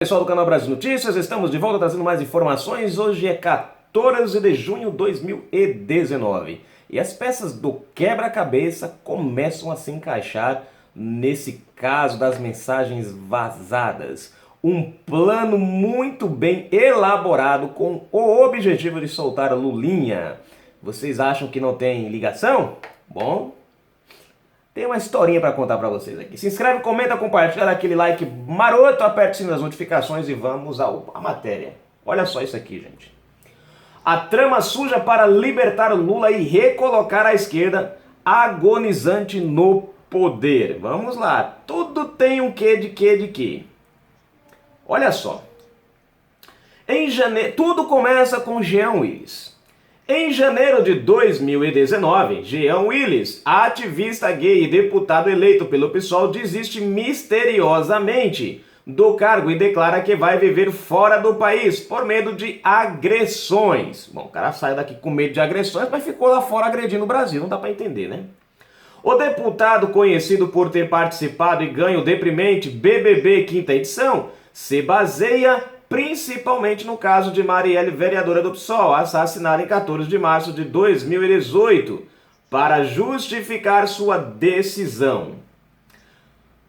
Pessoal do canal Brasil Notícias, estamos de volta trazendo mais informações. Hoje é 14 de junho de 2019 e as peças do quebra-cabeça começam a se encaixar nesse caso das mensagens vazadas. Um plano muito bem elaborado com o objetivo de soltar a Lulinha. Vocês acham que não tem ligação? Bom, tem uma historinha para contar para vocês aqui. Se inscreve, comenta, compartilha, dá aquele like maroto, aperte o sino das notificações e vamos à matéria. Olha só isso aqui, gente. A trama suja para libertar Lula e recolocar a esquerda agonizante no poder. Vamos lá. Tudo tem um quê de quê. Olha só. Em janeiro, tudo começa com Jean Willis. Em janeiro de 2019, Jean Willis, ativista gay e deputado eleito pelo PSOL, desiste misteriosamente do cargo e declara que vai viver fora do país por medo de agressões. Bom, o cara saiu daqui com medo de agressões, mas ficou lá fora agredindo o Brasil, não dá pra entender, né? O deputado, conhecido por ter participado e ganho o deprimente BBB quinta edição, se baseia principalmente no caso de Marielle, vereadora do PSOL, assassinada em 14 de março de 2018, para justificar sua decisão.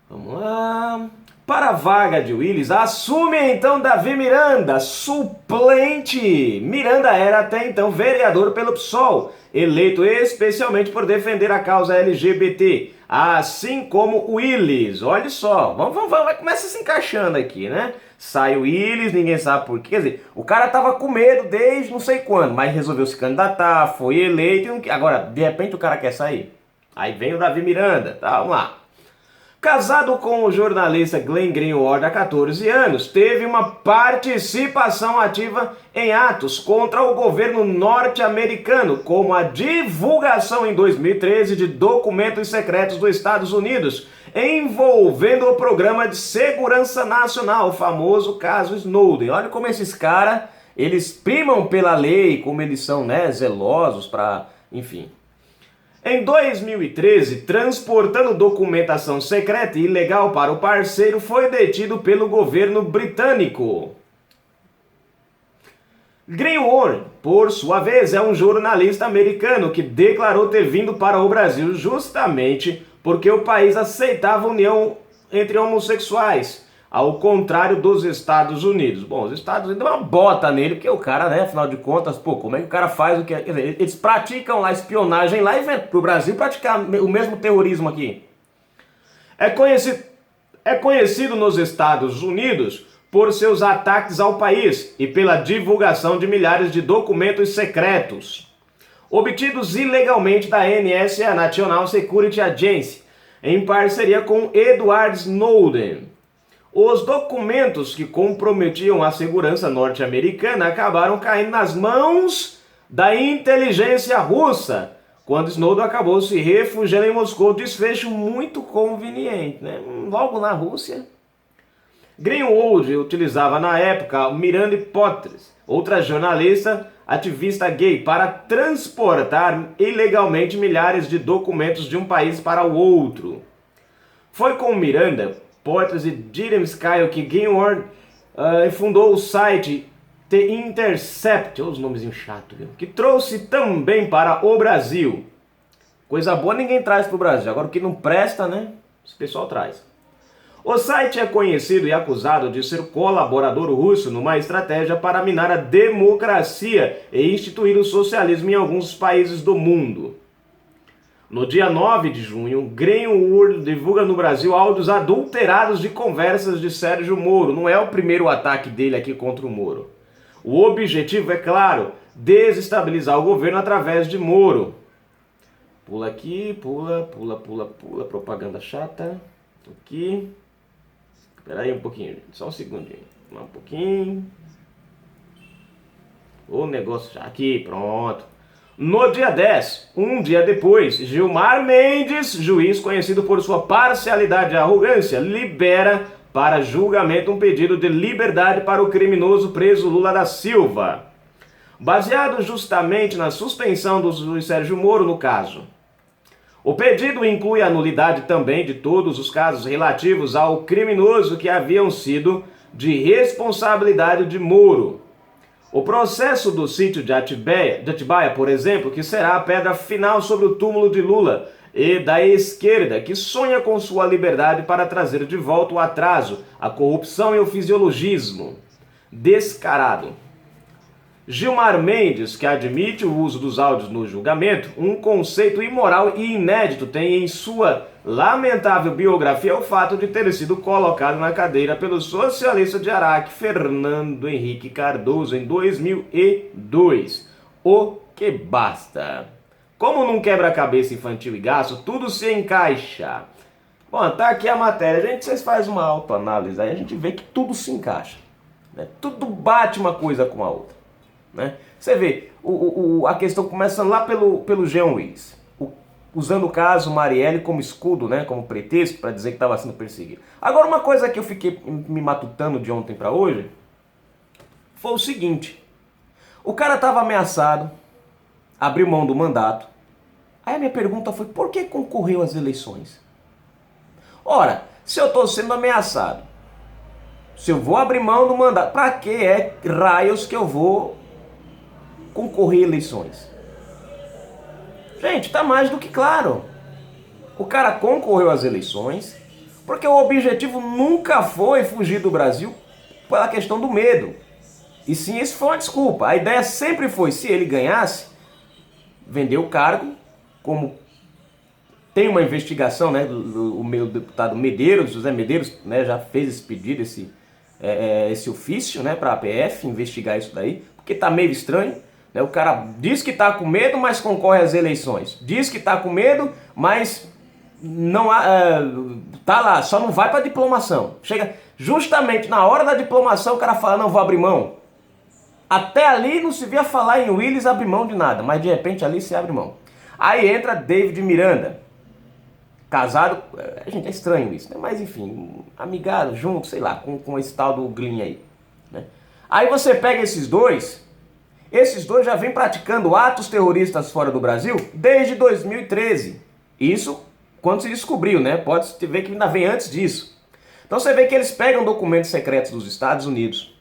Vamos lá. Para a vaga de Willis, assume então Davi Miranda, suplente. Miranda era até então vereador pelo PSOL, eleito especialmente por defender a causa LGBT, assim como Willis. Olha só, vai começa se encaixando aqui, né? Sai o Willis, ninguém sabe por quê. Quer dizer, o cara tava com medo desde não sei quando, mas resolveu se candidatar, foi eleito, agora, de repente o cara quer sair. Aí vem o Davi Miranda, tá, vamos lá. Casado com o jornalista Glenn Greenwald há 14 anos, teve uma participação ativa em atos contra o governo norte-americano, como a divulgação em 2013 de documentos secretos dos Estados Unidos, envolvendo o Programa de Segurança Nacional, o famoso caso Snowden. Olha como esses caras, eles primam pela lei, como eles são, né, zelosos para, enfim. Em 2013, transportando documentação secreta e ilegal para o parceiro, foi detido pelo governo britânico. Greenwald, por sua vez, é um jornalista americano que declarou ter vindo para o Brasil justamente porque o país aceitava a união entre homossexuais, ao contrário dos Estados Unidos. Bom, os Estados Unidos dão uma bota nele, porque o cara, né, afinal de contas, pô, como é que o cara faz o que... Quer dizer, eles praticam lá espionagem lá e vêm pro Brasil praticar o mesmo terrorismo aqui. É conhecido nos Estados Unidos por seus ataques ao país e pela divulgação de milhares de documentos secretos, obtidos ilegalmente da NSA, National Security Agency, em parceria com Edward Snowden. Os documentos que comprometiam a segurança norte-americana acabaram caindo nas mãos da inteligência russa, quando Snowden acabou se refugiando em Moscou. Desfecho muito conveniente, né? Logo na Rússia. Greenwald utilizava na época Miranda Potras, outra jornalista ativista gay, para transportar ilegalmente milhares de documentos de um país para o outro. Foi com Miranda Potras e Jeremy Kyle que Greenwald fundou o site The Intercept, os nomezinhos chatos, viu? Que trouxe também para o Brasil. Coisa boa ninguém traz para o Brasil, agora o que não presta, né? Esse pessoal traz. O site é conhecido e acusado de ser colaborador russo numa estratégia para minar a democracia e instituir o socialismo em alguns países do mundo. No dia 9 de junho, Greenwald divulga no Brasil áudios adulterados de conversas de Sérgio Moro. Não é o primeiro ataque dele aqui contra o Moro. O objetivo é, claro, desestabilizar o governo através de Moro. Pula aqui, pula, propaganda chata. Aqui. Espera aí um pouquinho, gente. Só um segundinho. Um pouquinho. O negócio já aqui, pronto. No dia 10, um dia depois, Gilmar Mendes, juiz conhecido por sua parcialidade e arrogância, libera para julgamento um pedido de liberdade para o criminoso preso Lula da Silva, baseado justamente na suspensão do juiz Sérgio Moro no caso. O pedido inclui a nulidade também de todos os casos relativos ao criminoso que haviam sido de responsabilidade de Moro. O processo do sítio de Atibaia, por exemplo, que será a pedra final sobre o túmulo de Lula e da esquerda, que sonha com sua liberdade para trazer de volta o atraso, a corrupção e o fisiologismo descarado. Gilmar Mendes, que admite o uso dos áudios no julgamento, um conceito imoral e inédito, tem em sua lamentável biografia o fato de ter sido colocado na cadeira pelo socialista de Araque, Fernando Henrique Cardoso, em 2002. O que basta. Como num quebra-cabeça infantil e gasto, tudo se encaixa. Bom, tá aqui a matéria. Vocês fazem uma autoanálise aí, a gente vê que tudo se encaixa, né? Tudo bate uma coisa com a outra, né? Você vê, a questão começa lá pelo Jean Willis, usando o caso Marielle como escudo, né, como pretexto para dizer que estava sendo perseguido. Agora, uma coisa que eu fiquei me matutando de ontem para hoje foi o seguinte: o cara estava ameaçado, abriu mão do mandato. Aí a minha pergunta foi: por que concorreu às eleições? Ora, se eu estou sendo ameaçado, se eu vou abrir mão do mandato, para que raios que eu vou concorrer a eleições? Gente, tá mais do que claro. O cara concorreu às eleições porque o objetivo nunca foi fugir do Brasil pela questão do medo. E sim, isso foi uma desculpa. A ideia sempre foi, se ele ganhasse, vender o cargo, como tem uma investigação, né, o meu deputado Medeiros, José Medeiros, né, já fez esse pedido, esse ofício, né, para a APF investigar isso daí, porque tá meio estranho, né? O cara diz que tá com medo, mas concorre às eleições. Diz que tá com medo, mas não tá lá, só não vai para diplomação. Chega justamente na hora da diplomação, o cara fala: não, vou abrir mão. Até ali não se via falar em Willis abrir mão de nada, mas de repente ali se abre mão. Aí entra David Miranda, casado, gente, é estranho isso, né? Mas enfim, amigado, junto, sei lá, com esse tal do Glyn aí, né? Aí você pega esses dois já vêm praticando atos terroristas fora do Brasil desde 2013. Isso quando se descobriu, né? Pode ver que ainda vem antes disso. Então você vê que eles pegam documentos secretos dos Estados Unidos,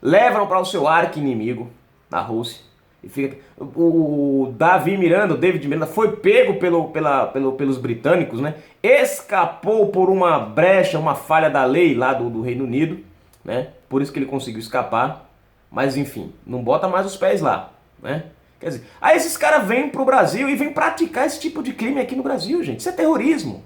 levam para o seu arqui-inimigo, na Rússia, e fica. O David Miranda foi pego pelos britânicos, né? Escapou por uma brecha, uma falha da lei lá do Reino Unido, né? Por isso que ele conseguiu escapar. Mas enfim, não bota mais os pés lá, né? Quer dizer, aí esses caras vêm pro Brasil e vêm praticar esse tipo de crime aqui no Brasil, gente. Isso é terrorismo,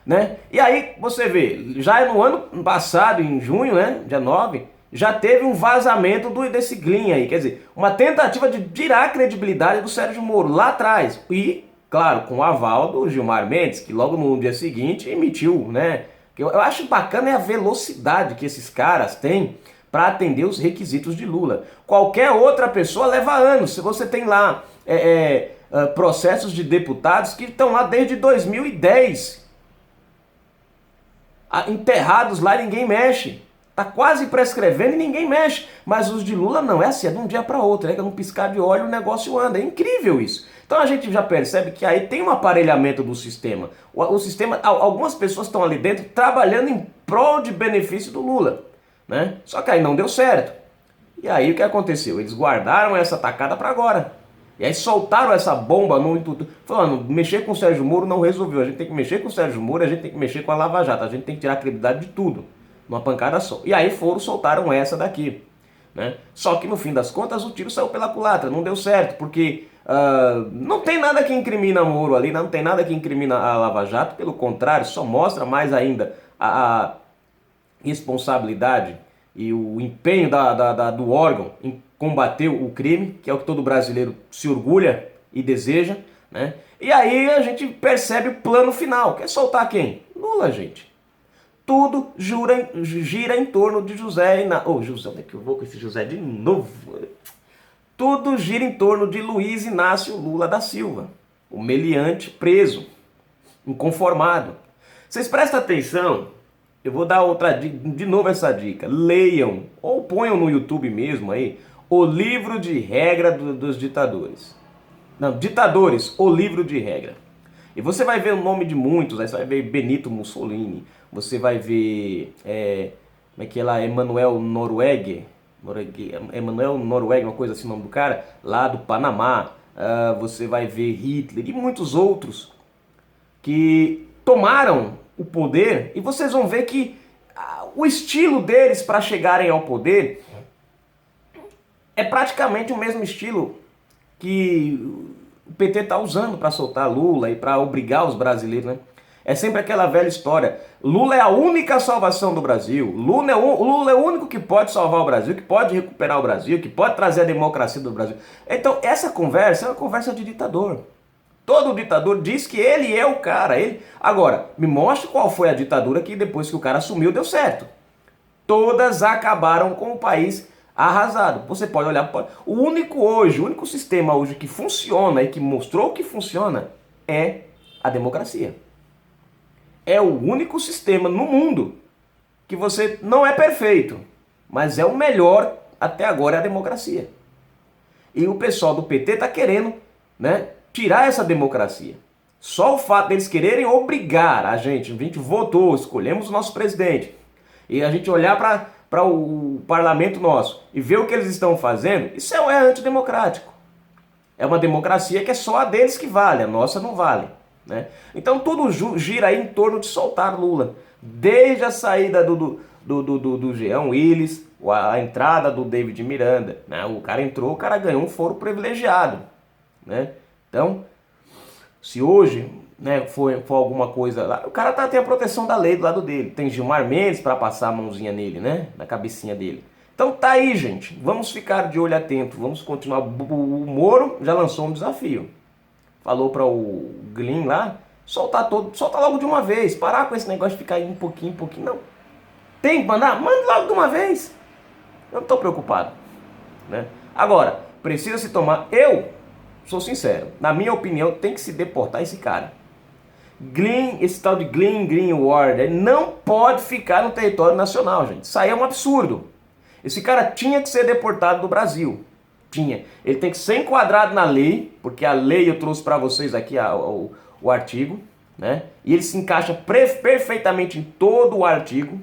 né? E aí você vê, já no ano passado, em junho, né, dia 9, já teve um vazamento desse Glyn aí. Quer dizer, uma tentativa de tirar a credibilidade do Sérgio Moro lá atrás. E, claro, com o aval do Gilmar Mendes, que logo no dia seguinte emitiu, né? Que eu acho bacana é a velocidade que esses caras têm para atender os requisitos de Lula. Qualquer outra pessoa leva anos. Se você tem lá processos de deputados que estão lá desde 2010, enterrados lá e ninguém mexe. Tá quase prescrevendo e ninguém mexe. Mas os de Lula não, é assim, é de um dia para outro, é que num piscar de olho o negócio anda. É incrível isso. Então a gente já percebe que aí tem um aparelhamento do sistema. O sistema, algumas pessoas estão ali dentro trabalhando em prol de benefício do Lula, né? Só que aí não deu certo. E aí o que aconteceu? Eles guardaram essa tacada para agora. E aí soltaram essa bomba no intuito, falando: mexer com o Sérgio Moro não resolveu. A gente tem que mexer com o Sérgio Moro, a gente tem que mexer com a Lava Jato, a gente tem que tirar a credibilidade de tudo, numa pancada só. E aí soltaram essa daqui, né? Só que no fim das contas o tiro saiu pela culatra, não deu certo, porque não tem nada que incrimina Moro ali, não tem nada que incrimina a Lava Jato, pelo contrário, só mostra mais ainda a responsabilidade e o empenho do órgão em combater o crime, que é o que todo brasileiro se orgulha e deseja, né? E aí a gente percebe o plano final, que é soltar quem? Lula, gente. Tudo gira em torno de José Inácio. José, onde é que eu vou com esse José de novo? Tudo gira em torno de Luiz Inácio Lula da Silva, o meliante preso, inconformado. Vocês prestem atenção. Eu vou dar de novo essa dica. Leiam, ou ponham no YouTube mesmo aí, o livro de regra dos ditadores. Não, Ditadores, o livro de regra. E você vai ver o nome de muitos, aí você vai ver Benito Mussolini, você vai ver, como como é que é lá, Emanuel Noruega, Emanuel Noruega, uma coisa assim o nome do cara, lá do Panamá. Você vai ver Hitler e muitos outros que tomaram o poder, e vocês vão ver que o estilo deles para chegarem ao poder é praticamente o mesmo estilo que o PT está usando para soltar Lula e para obrigar os brasileiros, né? É sempre aquela velha história. Lula é a única salvação do Brasil. Lula é o único que pode salvar o Brasil, que pode recuperar o Brasil, que pode trazer a democracia do Brasil. Então, essa conversa é uma conversa de ditador. Todo ditador diz que ele é o cara. Agora, me mostre qual foi a ditadura que depois que o cara assumiu deu certo. Todas acabaram com o país arrasado. Você pode olhar para o único sistema hoje que funciona e que mostrou que funciona é a democracia. É o único sistema no mundo que você não é perfeito, mas é o melhor até agora, é a democracia. E o pessoal do PT está querendo, né, tirar essa democracia. Só o fato deles quererem obrigar a gente votou, escolhemos o nosso presidente, e a gente olhar para o parlamento nosso e ver o que eles estão fazendo, isso é antidemocrático. É uma democracia que é só a deles que vale, a nossa não vale. Né? Então tudo gira aí em torno de soltar Lula. Desde a saída do Jean Willis, a entrada do David Miranda. Né? O cara entrou, o cara ganhou um foro privilegiado. Né? Então, se hoje, né, for alguma coisa lá, o cara tem a proteção da lei do lado dele. Tem Gilmar Mendes para passar a mãozinha nele, né? Na cabecinha dele. Então tá aí, gente. Vamos ficar de olho atento. Vamos continuar. O Moro já lançou um desafio. Falou para o Glyn lá, solta logo de uma vez, parar com esse negócio de ficar aí um pouquinho, não. Tem que mandar? Manda logo de uma vez. Eu não estou preocupado. Né? Agora, precisa se tomar, eu sou sincero, na minha opinião tem que se deportar esse cara. Glyn, esse tal de Greenwald, ele não pode ficar no território nacional, gente. Isso aí é um absurdo. Esse cara tinha que ser deportado do Brasil. Tinha. Ele tem que ser enquadrado na lei, porque a lei eu trouxe para vocês aqui o artigo, né? E ele se encaixa perfeitamente em todo o artigo,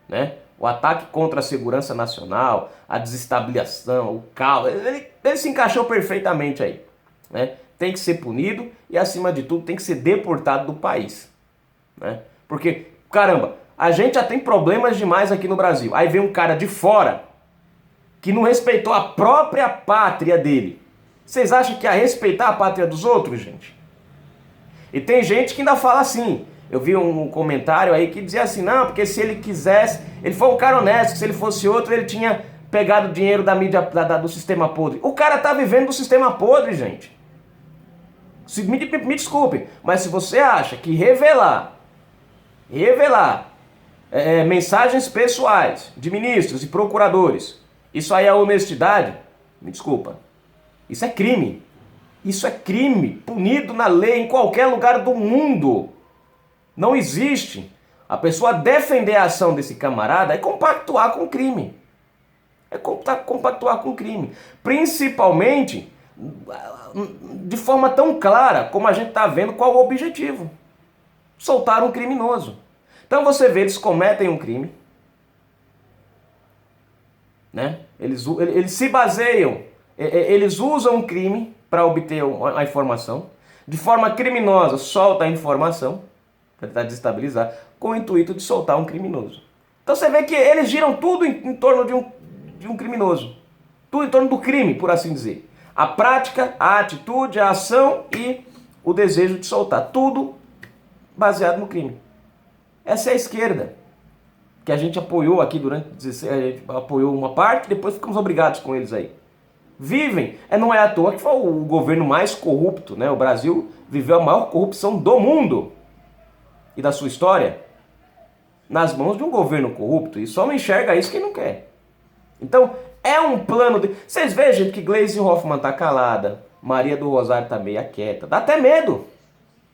né? O ataque contra a segurança nacional, a desestabilização, o caos, ele se encaixou perfeitamente aí, né? Tem que ser punido e, acima de tudo, tem que ser deportado do país, né? Porque, caramba, a gente já tem problemas demais aqui no Brasil. Aí vem um cara de fora que não respeitou a própria pátria dele. Vocês acham que é respeitar a pátria dos outros, gente? E tem gente que ainda fala assim. Eu vi um comentário aí que dizia assim, não, porque se ele quisesse, ele foi um cara honesto, se ele fosse outro, ele tinha pegado dinheiro da mídia, do sistema podre. O cara tá vivendo do sistema podre, gente. Me desculpe, mas se você acha que revelar mensagens pessoais de ministros e procuradores, isso aí é honestidade? Me desculpa. Isso é crime. Isso é crime, punido na lei em qualquer lugar do mundo. Não existe. A pessoa defender a ação desse camarada é compactuar com o crime. É compactuar com o crime. Principalmente de forma tão clara como a gente está vendo qual o objetivo. Soltar um criminoso. Então você vê, eles cometem um crime. Né? Eles se baseiam, eles usam o crime para obter a informação, de forma criminosa solta a informação, para tentar desestabilizar, com o intuito de soltar um criminoso. Então você vê que eles giram tudo em torno de um criminoso, tudo em torno do crime, por assim dizer. A prática, a atitude, a ação e o desejo de soltar, tudo baseado no crime. Essa é a esquerda, que a gente apoiou aqui durante 16, a gente apoiou uma parte, depois ficamos obrigados com eles aí. Vivem, não é à toa que foi o governo mais corrupto, né? O Brasil viveu a maior corrupção do mundo e da sua história nas mãos de um governo corrupto, e só não enxerga isso quem não quer. Então, é um plano de... Vocês veem, gente, que Gleisi Hoffmann tá calada, Maria do Rosário tá meia quieta, dá até medo.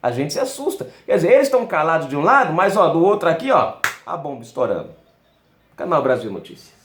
A gente se assusta. Quer dizer, eles estão calados de um lado, mas ó, do outro aqui, ó, a bomba estourando. Canal Brasil Notícias.